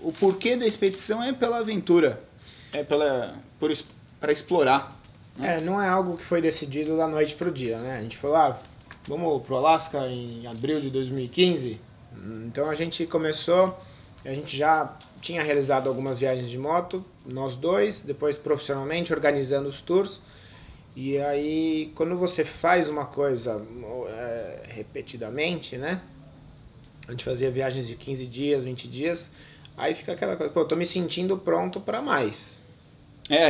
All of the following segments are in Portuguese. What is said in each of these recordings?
o porquê da expedição é pela aventura, é para explorar. Né? Não é algo que foi decidido da noite pro dia, né? A gente falou, vamos pro Alasca em abril de 2015. Então a gente começou, a gente já tinha realizado algumas viagens de moto, nós dois, depois profissionalmente organizando os tours. E aí, quando você faz uma coisa repetidamente, né? A gente fazia viagens de 15 dias, 20 dias, aí fica aquela coisa, pô, eu tô me sentindo pronto para mais.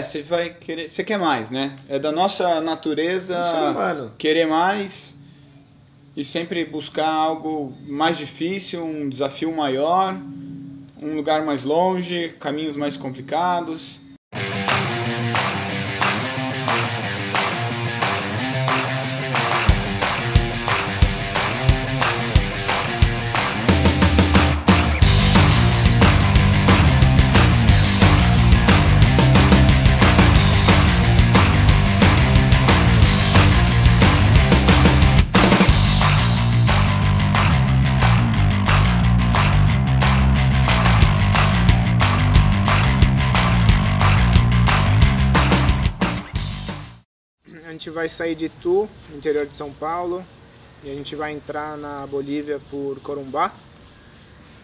Você vai querer, você quer mais, né? É da nossa natureza querer mais e sempre buscar algo mais difícil, um desafio maior, um lugar mais longe, caminhos mais complicados. A gente vai sair de Itu, interior de São Paulo, e a gente vai entrar na Bolívia por Corumbá.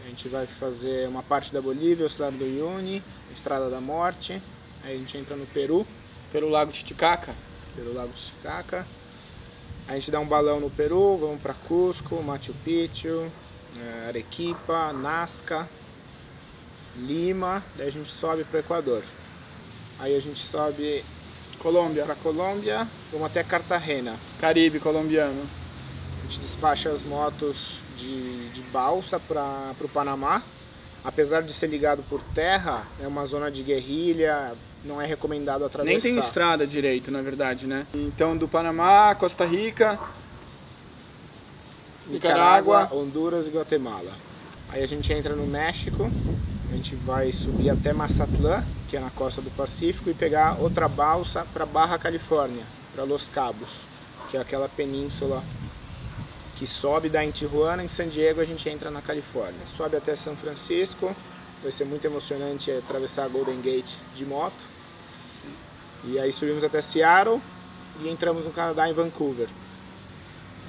A gente vai fazer uma parte da Bolívia, o Salar do Uyuni, a Estrada da Morte. Aí a gente entra no Peru, pelo Lago Titicaca. A gente dá um balão no Peru, vamos para Cusco, Machu Picchu, Arequipa, Nazca, Lima. Daí a gente sobe para o Equador. Aí a gente sobe para Colômbia, vamos até Cartagena, Caribe colombiano. A gente despacha as motos de balsa para o Panamá. Apesar de ser ligado por terra, é uma zona de guerrilha, não é recomendado atravessar. Nem tem estrada direito, na verdade, né? Então, do Panamá, Costa Rica, Nicarágua, Honduras e Guatemala. Aí a gente entra no México, a gente vai subir até Mazatlán, que é na costa do Pacífico, e pegar outra balsa para Barra Califórnia, para Los Cabos, que é aquela península que sobe, dá em Tijuana, em San Diego a gente entra na Califórnia. Sobe até São Francisco, vai ser muito emocionante atravessar a Golden Gate de moto. E aí subimos até Seattle e entramos no Canadá, em Vancouver.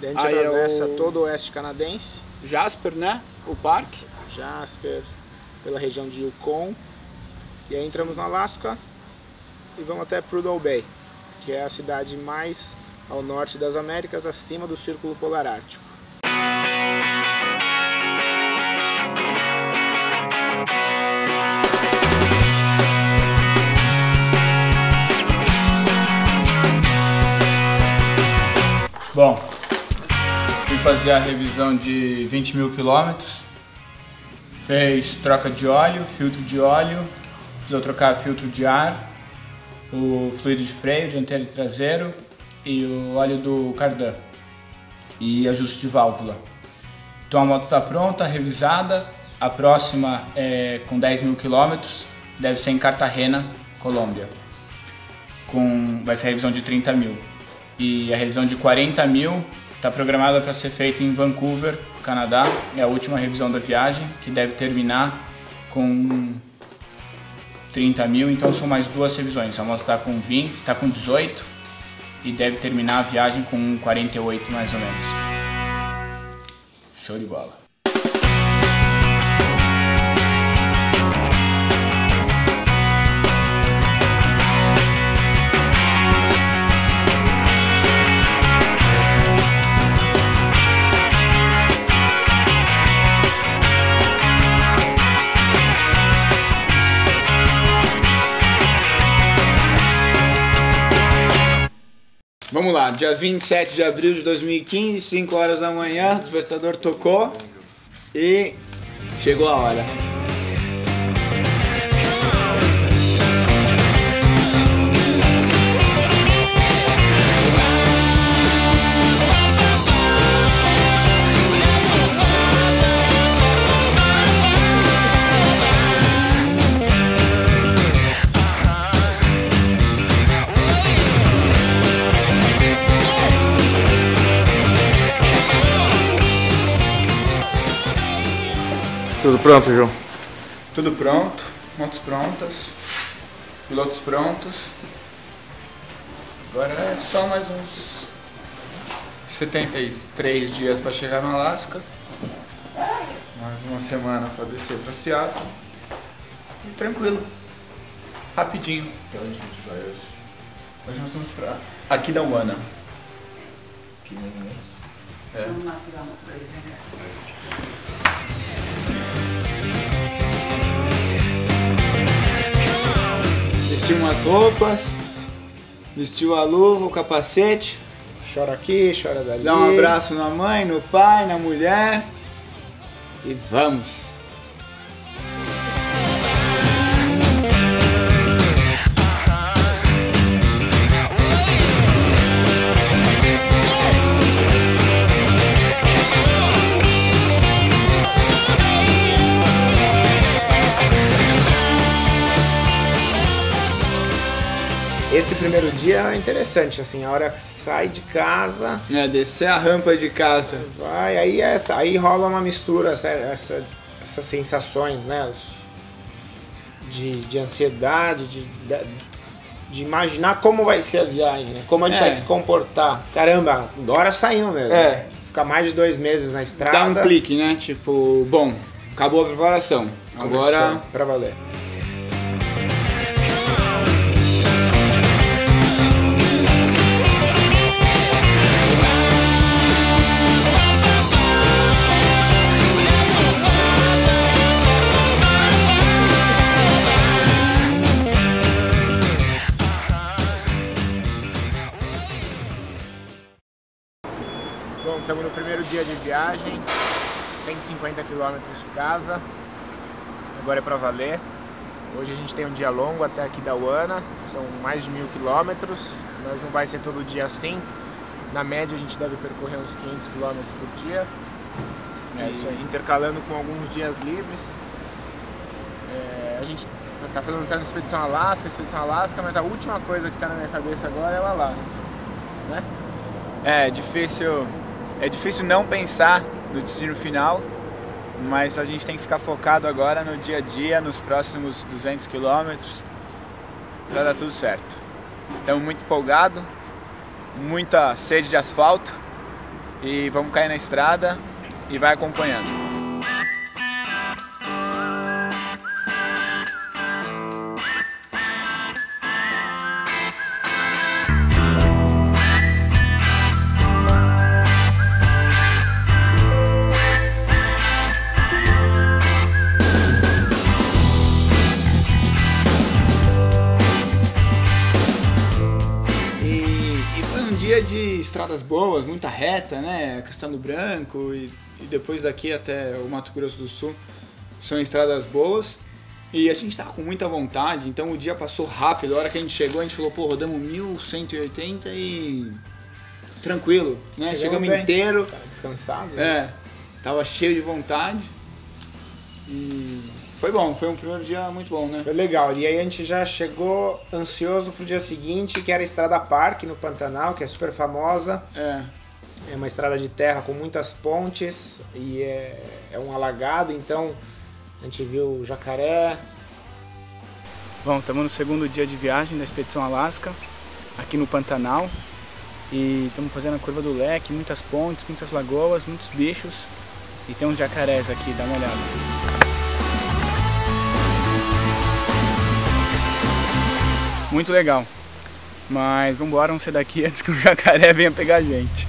Daí a gente atravessa todo o oeste canadense. Jasper, né? O parque. Jasper, pela região de Yukon. E aí entramos no Alasca e vamos até Prudhoe Bay, que é a cidade mais ao norte das Américas, acima do Círculo Polar Ártico. Bom, fui fazer a revisão de 20 mil quilômetros, fez troca de óleo, filtro de óleo, precisou trocar filtro de ar, o fluido de freio dianteiro e traseiro e o óleo do cardan e ajuste de válvula. Então a moto está pronta, revisada, a próxima é com 10 mil quilômetros, deve ser em Cartagena, Colômbia, vai ser a revisão de 30 mil. E a revisão de 40 mil está programada para ser feita em Vancouver, Canadá. É a última revisão da viagem, que deve terminar com 30 mil, então são mais duas revisões. A moto está com 20, está com 18 e deve terminar a viagem com 48 mais ou menos. Show de bola! Vamos lá, dia 27 de abril de 2015, 5 horas da manhã, o despertador tocou e chegou a hora. Tudo pronto, João? Tudo pronto, motos prontas, pilotos prontos. Agora é só mais uns 73 dias para chegar no Alasca. Mais uma semana para descer para Seattle. E tranquilo, rapidinho. Então a gente vai hoje. Hoje nós vamos para Aquidauana. Que é. Vamos lá tirar uma coisa, né? Vestiu umas roupas, vestiu a luva, o capacete, chora aqui, chora dali. Dá um abraço na mãe, no pai, na mulher e vamos! Esse primeiro dia é interessante, assim, a hora que sai de casa, Descer a rampa de casa. vai, aí rola uma mistura, essas sensações, né? De ansiedade, de imaginar como vai ser a viagem, né? Como a gente vai se comportar. Caramba, agora saiu mesmo. Ficar mais de 2 meses na estrada. Dá um clique, né? Tipo, bom, acabou a preparação. Agora pra valer. Bom, estamos no primeiro dia de viagem, 150 km de casa, agora é pra valer. Hoje a gente tem um dia longo até Aquidauana, são mais de 1000 km, mas não vai ser todo dia assim. Na média a gente deve percorrer uns 500 km por dia, isso aí, intercalando com alguns dias livres. A gente está fazendo a Expedição Alasca, mas a última coisa que está na minha cabeça agora é o Alasca, né? é difícil não pensar no destino final, mas a gente tem que ficar focado agora no dia a dia, nos próximos 200 quilômetros, para dar tudo certo. Estamos muito empolgados, muita sede de asfalto e vamos cair na estrada e vai acompanhando. De estradas boas, muita reta, né? Castelo Branco e depois daqui até o Mato Grosso do Sul são estradas boas e a gente tava com muita vontade, então o dia passou rápido. A hora que a gente chegou, a gente falou, pô, rodamos 1180 e tranquilo, né? Chegamos inteiro, tava descansado, né? Tava cheio de vontade e foi bom, foi um primeiro dia muito bom, né? Foi legal, e aí a gente já chegou ansioso pro dia seguinte, que era a Estrada Parque no Pantanal, que é super famosa. É uma estrada de terra com muitas pontes e é um alagado, então a gente viu jacaré. Bom, estamos no segundo dia de viagem da Expedição Alasca, aqui no Pantanal, e estamos fazendo a curva do leque, muitas pontes, muitas lagoas, muitos bichos, e tem uns jacarés aqui, dá uma olhada. Muito legal, mas vamos embora, vamos sair daqui antes que o jacaré venha pegar a gente.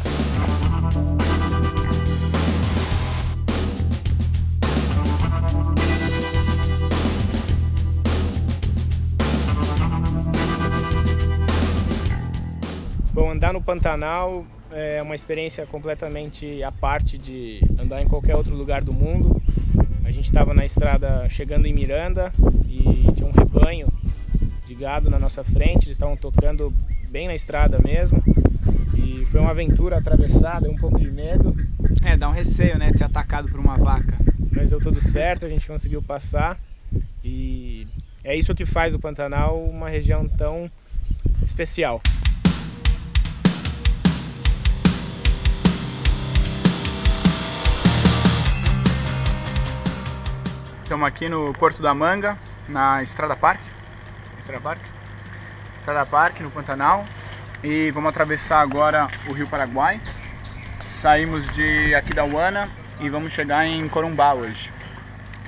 Bom, andar no Pantanal é uma experiência completamente à parte de andar em qualquer outro lugar do mundo. A gente estava na estrada chegando em Miranda e tinha um rebanho de gado na nossa frente, eles estavam tocando bem na estrada mesmo, e foi uma aventura atravessar, deu um pouco de medo. Dá um receio, né, de ser atacado por uma vaca. Mas deu tudo certo, a gente conseguiu passar, e é isso que faz o Pantanal uma região tão especial. Estamos aqui no Porto da Manga, na Estrada Parque, no Pantanal, e vamos atravessar agora o Rio Paraguai. Saímos de Aquidauana e vamos chegar em Corumbá hoje.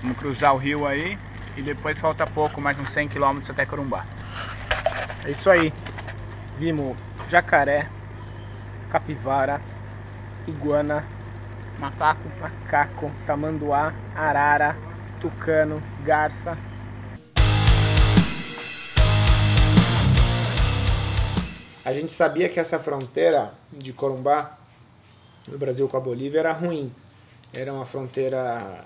Vamos cruzar o rio aí e depois falta pouco, mais uns 100 km até Corumbá. É isso aí. Vimos jacaré, capivara, iguana, macaco, tamanduá, arara, tucano, garça. A gente sabia que essa fronteira de Corumbá, no Brasil com a Bolívia, era ruim. Era uma fronteira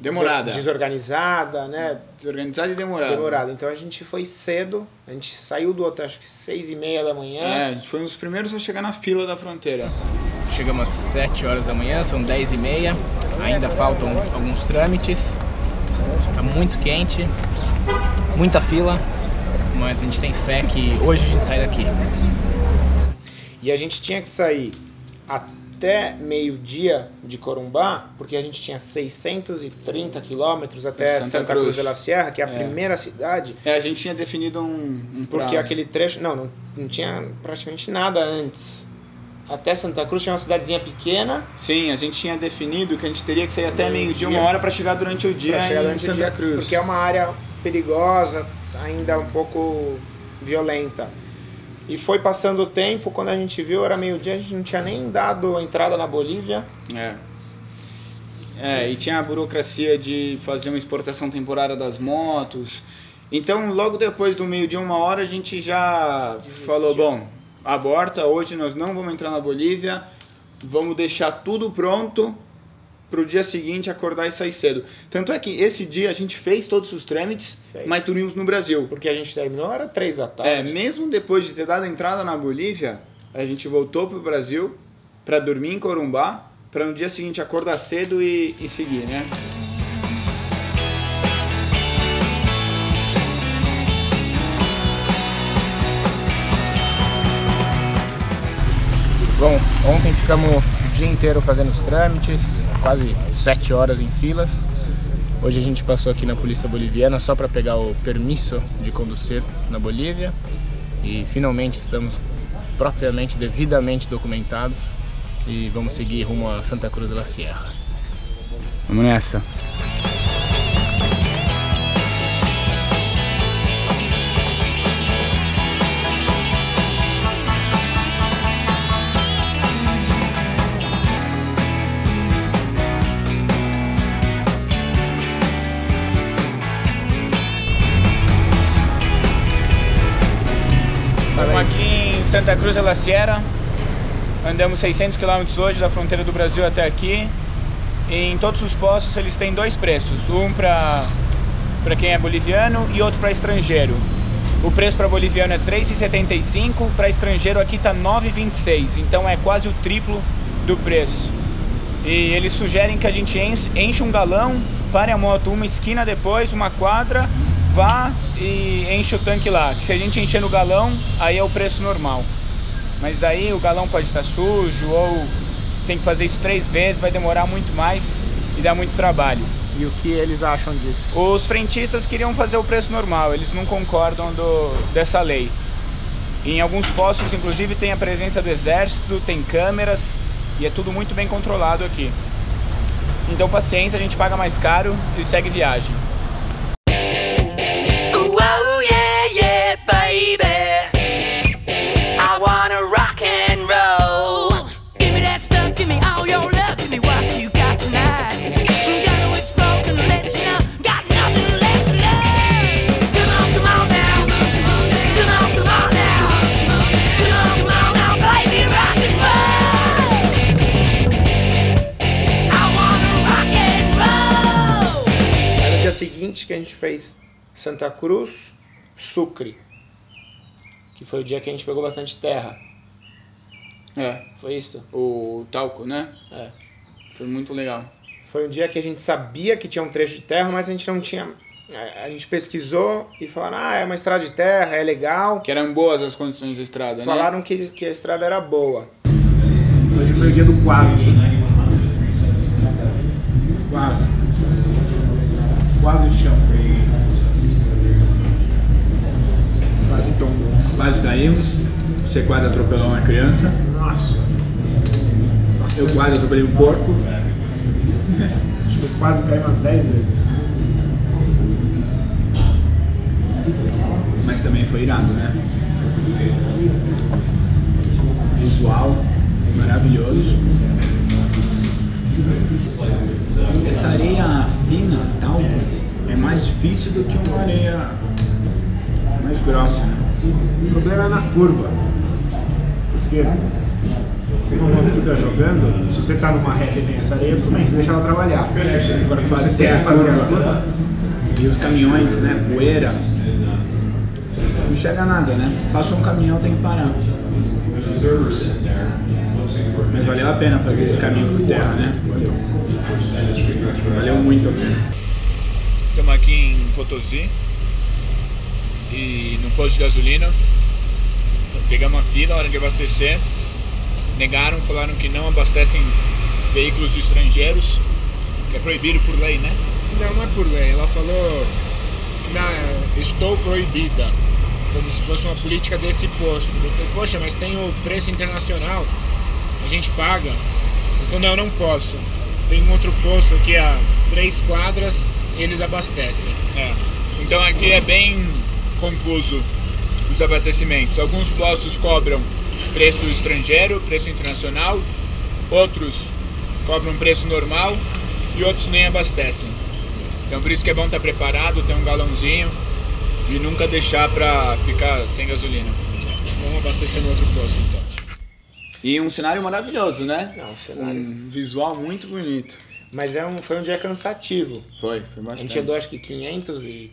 Demorada. Desorganizada, né? Desorganizada e demorada. Então a gente foi cedo, a gente saiu do hotel acho que 6h30 da manhã. A gente foi um dos primeiros a chegar na fila da fronteira. Chegamos às 7 horas da manhã, são 10h30, ainda faltam alguns trâmites, tá muito quente, muita fila, mas a gente tem fé que hoje a gente sai daqui. E a gente tinha que sair até meio-dia de Corumbá, porque a gente tinha 630 quilômetros até Santa Cruz de la Sierra, que é a primeira cidade. A gente tinha definido um porque aquele trecho, não tinha praticamente nada antes. Até Santa Cruz tinha uma cidadezinha pequena. Sim, a gente tinha definido que a gente teria que sair até meio-dia, 1 hora para chegar durante o dia em Santa Cruz. Porque é uma área perigosa, ainda um pouco violenta. E foi passando o tempo, quando a gente viu, era meio-dia, a gente não tinha nem dado entrada na Bolívia. E tinha a burocracia de fazer uma exportação temporária das motos. Então, logo depois do meio-dia, 1 hora, a gente já falou, bom, aborta, hoje nós não vamos entrar na Bolívia, vamos deixar tudo pronto para o dia seguinte acordar e sair cedo. Tanto é que esse dia a gente fez todos os trâmites, mas dormimos no Brasil. Porque a gente terminou, era 3 da tarde. Mesmo depois de ter dado a entrada na Bolívia, a gente voltou para o Brasil para dormir em Corumbá, para no dia seguinte acordar cedo e seguir, né? Bom, ontem ficamos o dia inteiro fazendo os trâmites, quase 7 horas em filas. Hoje a gente passou aqui na polícia boliviana só para pegar o permisso de conduzir na Bolívia e finalmente estamos propriamente, devidamente documentados e vamos seguir rumo a Santa Cruz de la Sierra. Vamos nessa! Estamos aqui em Santa Cruz de la Sierra, andamos 600 km hoje da fronteira do Brasil até aqui. E em todos os postos eles têm 2 preços, um para quem é boliviano e outro para estrangeiro. O preço para boliviano é R$ 3,75, para estrangeiro aqui está R$ 9,26, então é quase o triplo do preço. E eles sugerem que a gente enche um galão, pare a moto uma esquina depois, uma quadra, vá e enche o tanque lá. Se a gente encher no galão, aí é o preço normal. Mas aí o galão pode estar sujo ou tem que fazer isso 3 vezes, vai demorar muito mais e dá muito trabalho. E o que eles acham disso? Os frentistas queriam fazer o preço normal, eles não concordam dessa lei. Em alguns postos, inclusive, tem a presença do exército, tem câmeras e é tudo muito bem controlado aqui. Então paciência, a gente paga mais caro e segue viagem. Seguinte que a gente fez Santa Cruz, Sucre, que foi o dia que a gente pegou bastante terra. Foi isso? O talco, né? Foi muito legal. Foi um dia que a gente sabia que tinha um trecho de terra, mas a gente não tinha... A gente pesquisou e falaram, é uma estrada de terra, é legal. Que eram boas as condições da estrada, né? Falaram que a estrada era boa. Hoje foi o dia do quase. Quase. caímos, você quase atropelou uma criança. Nossa. Eu quase atropelei um porco. Acho que eu quase caí umas 10 vezes. Mas também foi irado, né? Visual maravilhoso. Essa areia fina, talco, é mais difícil do que uma areia mais grossa, né? O problema é na curva. Porque como o motor está jogando, se você está numa reta e tem essa areia, tudo bem, você deixa ela trabalhar. Agora que você quer fazer a curva, e os caminhões, né? Poeira. Não chega nada, né? Passou um caminhão, tem que parar. Mas valeu a pena fazer esse caminho por terra, né? Valeu muito a pena. Estamos aqui em Potosí e no posto de gasolina. Pegamos a fila, a hora de abastecer. Negaram, falaram que não abastecem veículos de estrangeiros, que é proibido por lei, né? não é por lei. Ela falou, estou proibida, como se fosse uma política desse posto. Eu falei, poxa, mas tem o preço internacional, a gente paga. Ele falou, não posso. Tem um outro posto aqui a 3 quadras, eles abastecem. Então aqui é bem confuso os abastecimentos. Alguns postos cobram preço estrangeiro, preço internacional, outros cobram preço normal e outros nem abastecem. Então por isso que é bom estar preparado, ter um galãozinho e nunca deixar pra ficar sem gasolina. Vamos abastecer no outro posto então. E um cenário maravilhoso, né? Um cenário. Um visual muito bonito. Mas foi um dia cansativo. Foi bastante. A gente andou acho que 500 e...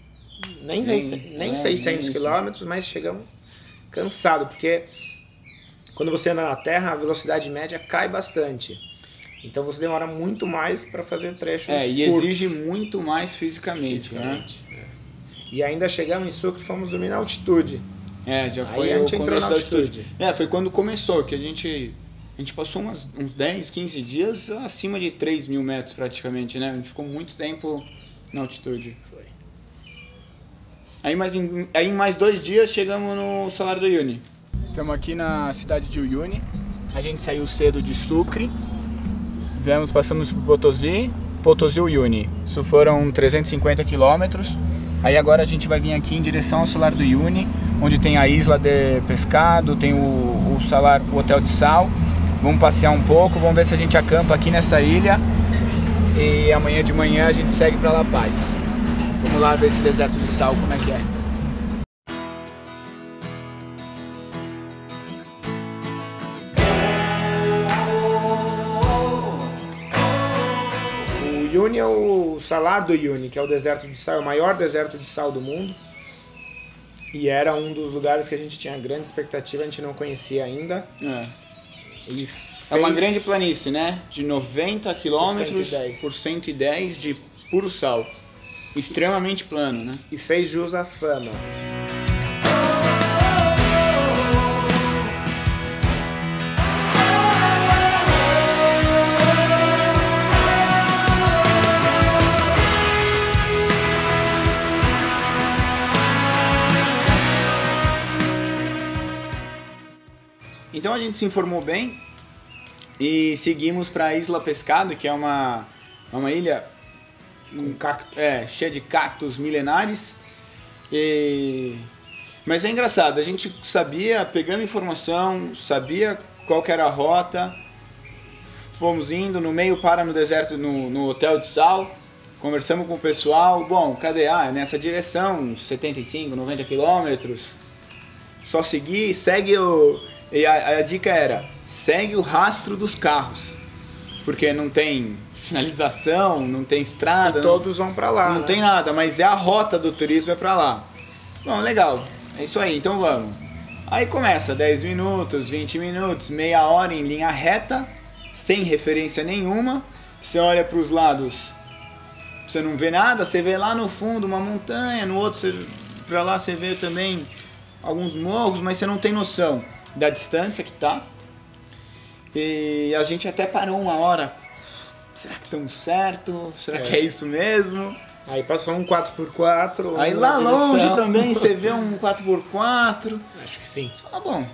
Nem 600 quilômetros, mas chegamos cansado, porque quando você anda na terra, a velocidade média cai bastante. Então você demora muito mais para fazer trechos e curtos. exige muito mais fisicamente. Né? E ainda chegamos em Sucre e fomos dormir na altitude. Já foi a gente o entrou começo na da altitude. altitude. Foi quando começou, que a gente passou uns 10, 15 dias acima de 3.000 metros praticamente, né? A gente ficou muito tempo na altitude. Foi. Aí em mais 2 dias chegamos no Salar do Uyuni. Estamos aqui na cidade de Uyuni. A gente saiu cedo de Sucre. Passamos por Potosí-Uyuni. Isso foram 350 quilômetros. Aí agora a gente vai vir aqui em direção ao Salar do Uyuni, onde tem a Isla de Pescado, tem o Hotel de Sal. Vamos passear um pouco, vamos ver se a gente acampa aqui nessa ilha. E amanhã de manhã a gente segue para La Paz. Vamos lá ver esse deserto de sal como é que é. O Uyuni é o Salar do Uyuni, que é o deserto de sal, é o maior deserto de sal do mundo. E era um dos lugares que a gente tinha grande expectativa, a gente não conhecia ainda. É uma grande planície, né? De 90 quilômetros por 110 de puro sal. Extremamente plano, né? E fez jus à fama. Então a gente se informou bem e seguimos para a Isla Pescado, que é uma ilha Com cactos. Cheia de cactos milenares. Mas é engraçado, a gente sabia, pegamos informação, sabia qual que era a rota, fomos indo, no meio para no deserto, no Hotel de Sal, conversamos com o pessoal, bom, cadê? É nessa direção, 75, 90 quilômetros, só seguir, segue E a dica era, segue o rastro dos carros, porque não tem sinalização, não tem estrada. E todos vão pra lá, Não tem nada, mas a rota do turismo é pra lá. Bom, legal, é isso aí, então vamos. Aí começa 10 minutos, 20 minutos, meia hora em linha reta, sem referência nenhuma. Você olha pros lados, você não vê nada, você vê lá no fundo uma montanha, no outro pra lá você vê também alguns morros, mas você não tem noção da distância que tá. E a gente até parou uma hora. Será que estamos certo? Será que é isso mesmo? Aí passou um 4x4. Aí lá longe também você vê um 4x4. Acho que sim. Você fala, bom,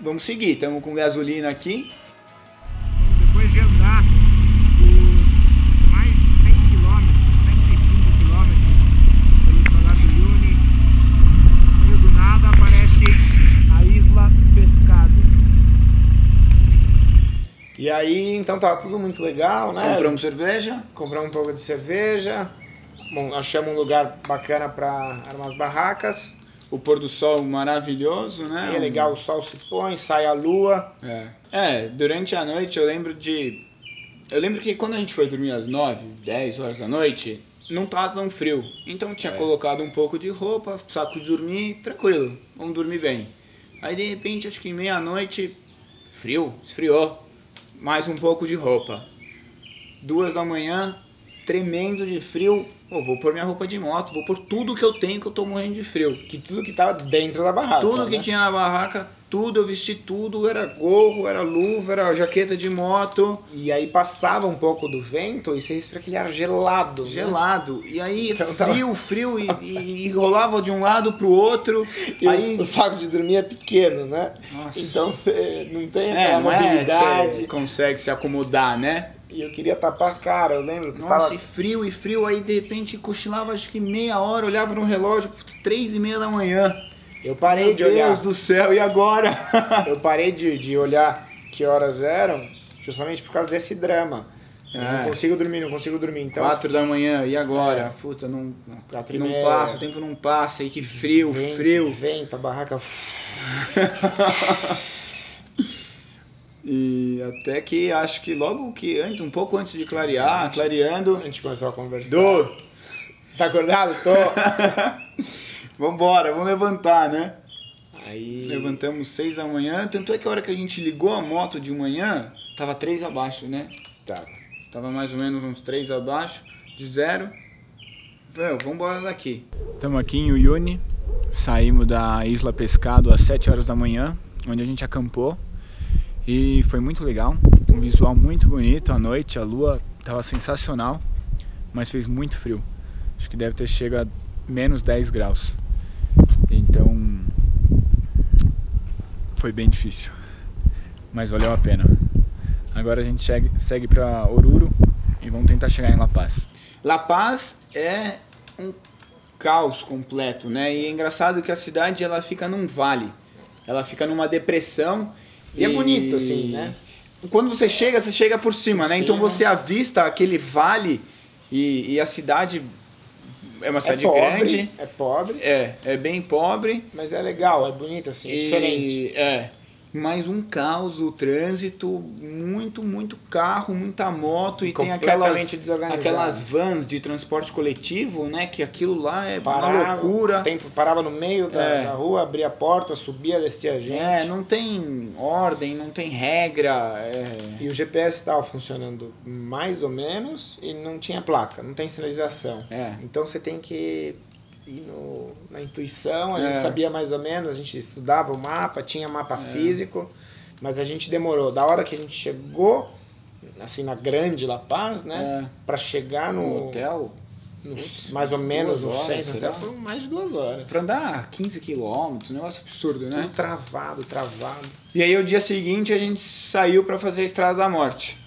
vamos seguir, estamos com gasolina aqui. Depois de andar por mais de 100 km, 105 km pelo Salar do Uyuni, no meio do nada aparece a Isla Pescado. E aí, então tava tudo muito legal, né? Compramos cerveja. Compramos um pouco de cerveja. Bom, achamos um lugar bacana para armar as barracas. O pôr do sol maravilhoso, né? E é legal, o sol se põe, sai a lua. Durante a noite eu lembro que quando a gente foi dormir às 9, 10 horas da noite, não tava tão frio. Então tinha colocado um pouco de roupa, saco de dormir, tranquilo, vamos dormir bem. Aí de repente, acho que meia-noite, frio, esfriou, mais um pouco de roupa. 2 da manhã, tremendo de frio. Pô, vou pôr minha roupa de moto, vou pôr tudo que eu tenho que eu tô morrendo de frio. Que tudo que tava dentro da barraca. Tudo que tinha na barraca, tudo, eu vesti tudo, era gorro, era luva, era jaqueta de moto. E aí passava um pouco do vento e você respira aquele ar gelado. Gelado. Né? E aí então, frio e rolava de um lado pro outro. E aí o saco de dormir é pequeno, né? Nossa. Então você não tem aquela mobilidade. Você consegue se acomodar, né? E eu queria tapar a cara, eu lembro que nossa, e frio, aí de repente cochilava acho que meia hora, olhava no relógio, 3:30 da manhã. Eu parei de olhar. Meu Deus do céu, e agora? Eu parei de olhar que horas eram, justamente por causa desse drama. Não consigo dormir, então... 4 da manhã, e agora? Puta, não passa, o tempo não passa, e que frio. Vento, a barraca... E até que acho que logo que antes, um pouco antes de clareando, a gente começou a conversar. Tá acordado? Tô. Vambora, vamos levantar, né? Aí levantamos 6 da manhã, tanto é que a hora que a gente ligou a moto de manhã, tava 3 abaixo, né? Tava mais ou menos uns 3 abaixo, de 0. Vamos embora daqui. Estamos aqui em Uyuni, saímos da Isla Pescado às 7 horas da manhã, onde a gente acampou. E foi muito legal, um visual muito bonito à noite, a lua estava sensacional, mas fez muito frio. Acho que deve ter chegado a menos 10 graus. Então foi bem difícil, mas valeu a pena. Agora a gente segue para Oruro e vamos tentar chegar em La Paz. La Paz é um caos completo, né? E é engraçado que a cidade ela fica num vale, ela fica numa depressão. E é bonito, assim, né? Quando você chega por cima, né? Então você avista aquele vale e a cidade é uma cidade grande. É pobre. É bem pobre. Mas é legal, é bonito, assim, é diferente. Mas um caos, o trânsito, muito carro, muita moto e tem aquelas vans de transporte coletivo, né? Que aquilo lá é uma loucura. Parava no meio da rua, abria a porta, subia, descia a gente. Não tem ordem, não tem regra. E o GPS estava funcionando mais ou menos e não tinha placa, não tem sinalização. Então você tem que ir na intuição, a gente sabia mais ou menos, a gente estudava o mapa, tinha mapa físico, mas a gente demorou. Da hora que a gente chegou, assim, na grande La Paz, né, para chegar no hotel, mais ou menos no centro, até foram mais de 2 horas. Para andar 15 quilômetros, um negócio absurdo, né? Tudo travado. E aí, o dia seguinte, a gente saiu para fazer a Estrada da Morte,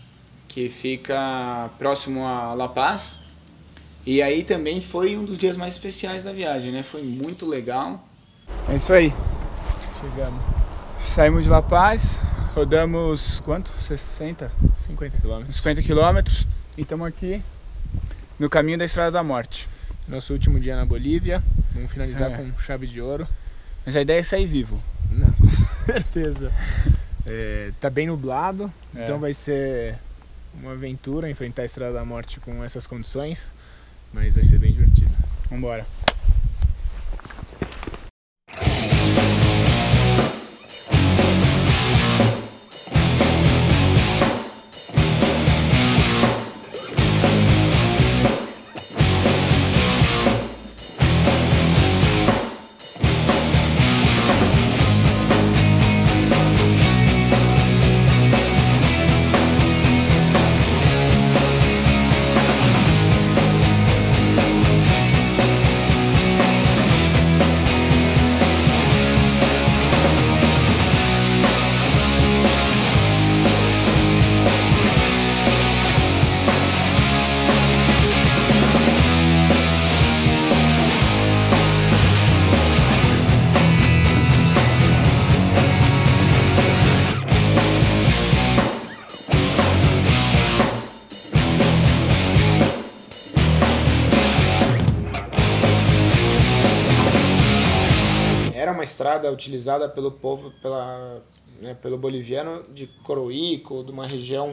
que fica próximo a La Paz. E aí também foi um dos dias mais especiais da viagem, né? Foi muito legal. É isso aí. Chegamos. Saímos de La Paz, rodamos quanto? 50 quilômetros. 50 quilômetros. E estamos aqui no caminho da Estrada da Morte. Nosso último dia na Bolívia. Vamos finalizar com chave de ouro. Mas a ideia é sair vivo. Não, com certeza. Tá bem nublado, então vai ser uma aventura enfrentar a Estrada da Morte com essas condições. Mas vai ser bem divertido. Vambora. estrada utilizada pelo povo, pelo boliviano de Coroico, de uma região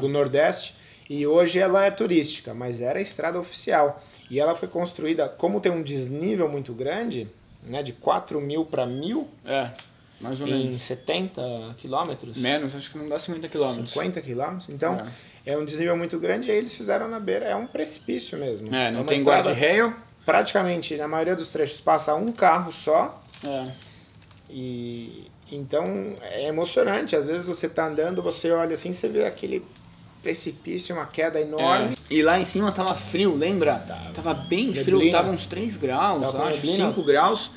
do Nordeste, e hoje ela é turística, mas era a estrada oficial. E ela foi construída, como tem um desnível muito grande, né, de 4.000 para 1.000, mais ou em menos. 70 quilômetros. Menos, acho que não dá 50 quilômetros. 50 quilômetros, então é um desnível muito grande, e aí eles fizeram na beira, é um precipício mesmo. Não uma tem estrada, guarda-rail. praticamente, na maioria dos trechos, passa um carro só, É. e então é emocionante. Às vezes você tá andando, você olha assim, você vê aquele precipício, uma queda enorme. E lá em cima tava frio, lembra? Tava bem frio, Neblina. tava uns 3 graus, Tava com acho, neblina. 5 graus.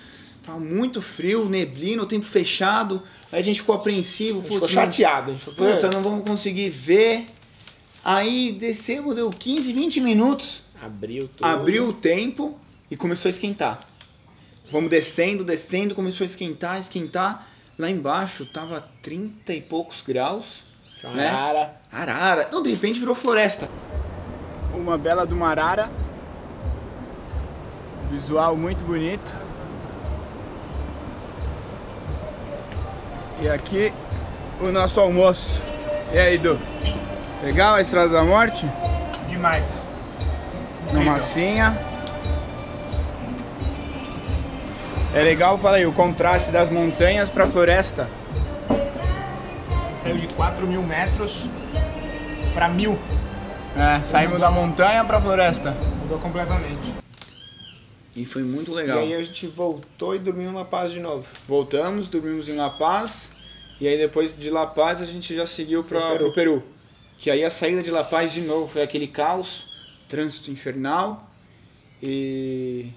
Tava muito frio, neblina, o tempo fechado. Aí a gente ficou apreensivo, A gente ficou chateado. A gente falou, Puta, não vamos conseguir ver. Aí descemos, deu 15, 20 minutos. Abriu tudo. Abriu o tempo e começou a esquentar. Vamos descendo, começou a esquentar. Lá embaixo tava 30 e poucos graus. Né? Arara. Não, de repente virou floresta. Uma bela de uma arara. Visual muito bonito. E aqui o nosso almoço. E aí, Edu? Legal a Estrada da Morte? Demais. Uma massinha. É legal, fala aí, o contraste das montanhas para a floresta. Saiu de 4.000 metros para 1.000. Saímos da montanha para a floresta. Mudou completamente. E foi muito E legal. aí a gente voltou e dormiu em La Paz de novo. Voltamos, dormimos em La Paz. E aí depois de La Paz a gente já seguiu pro Peru. Que aí a saída de La Paz de novo foi aquele caos, trânsito infernal. E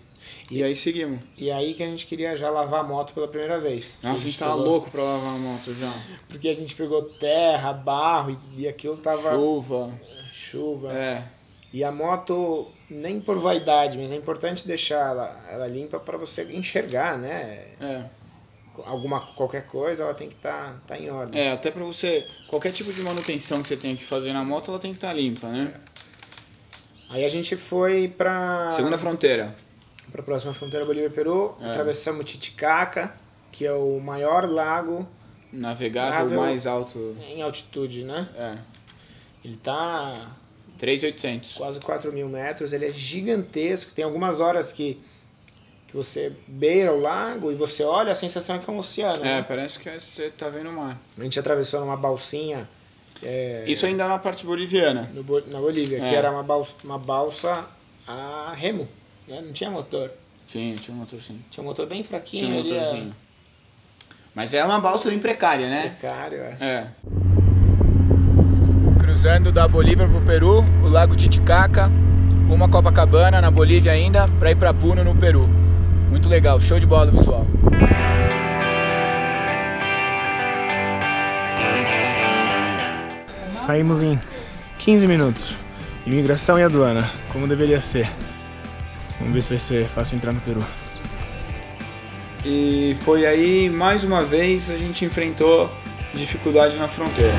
aí seguimos. E aí que a gente queria já lavar a moto pela primeira vez. Nossa, a gente tava louco pra lavar a moto já. Porque a gente pegou terra, barro e aquilo tava... Chuva. É. E a moto, nem por vaidade, mas é importante deixar ela limpa para você enxergar, né? Qualquer coisa, ela tem que tá em ordem. Até pra você, qualquer tipo de manutenção que você tenha que fazer na moto, ela tem que estar limpa, né? Aí a gente foi pra... Segunda fronteira. Pra próxima fronteira Bolívia-Peru, atravessamos Titicaca, que é o maior lago Navegável mais alto. em altitude, né? Ele tá 3.800. quase 4.000 metros, ele é gigantesco, tem algumas horas que você beira o lago e você olha, a sensação é que é um oceano. Né? Parece que você tá vendo o mar. A gente atravessou numa balsinha... Isso ainda na parte boliviana. Na Bolívia, que era uma balsa a remo, né? Não tinha motor. Sim, tinha um motor sim. Tinha um motor bem fraquinho. Tinha um motorzinho. Mas é uma balsa bem precária, né? Precário, Cruzando da Bolívia pro Peru, o Lago Titicaca, uma Copacabana na Bolívia ainda, para ir para Puno no Peru. Muito legal, show de bola visual. Saímos em 15 minutos. Imigração e aduana, como deveria ser. Vamos ver se vai ser fácil entrar no Peru. E foi aí, mais uma vez, a gente enfrentou dificuldade na fronteira.